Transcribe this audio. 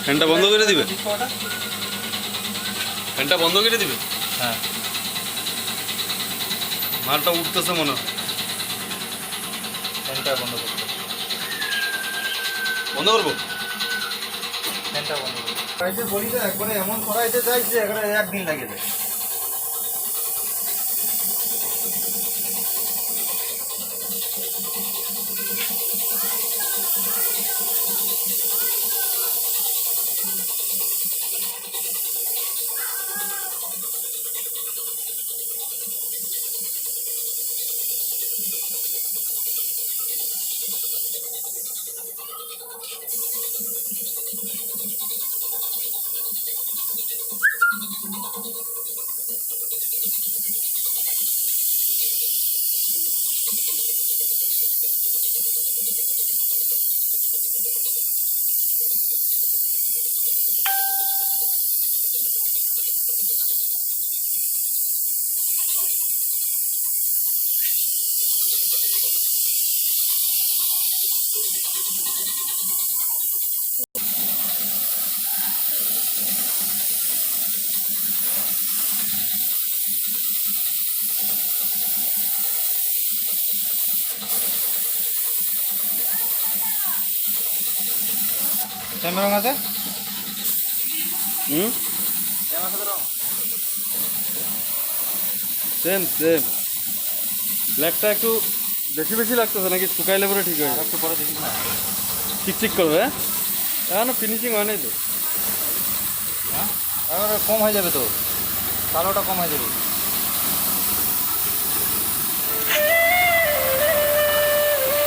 ফ্যানটা বন্ধ করে দিবে, ফ্যানটা বন্ধ করে দিবে। হ্যাঁ, মালটা উঠতেছে মনে হয়। ফ্যানটা বন্ধ করবো, বন্ধ করবো। ফ্যানটা বন্ধ করবো। কড়াইতে বলি তো একবারে এমন কড়াইতে চাইছে একবারে একদিন লাগে যায়। সেম রং আছে? সেম আছে তো রং? Same same. ব্ল্যাকটা একটু বেশি বেশি লাগতেছে নাকি? শুকাইলে পরে ঠিক হয়ে যাবে। একটু পরে দেখিস না। চিকচিক করবে। হ্যাঁ, এখনো ফিনিশিং হয় নাই তো। হ্যাঁ, এবারে কম হয়ে যাবে তো, কালোটা কম হয়ে যাবে।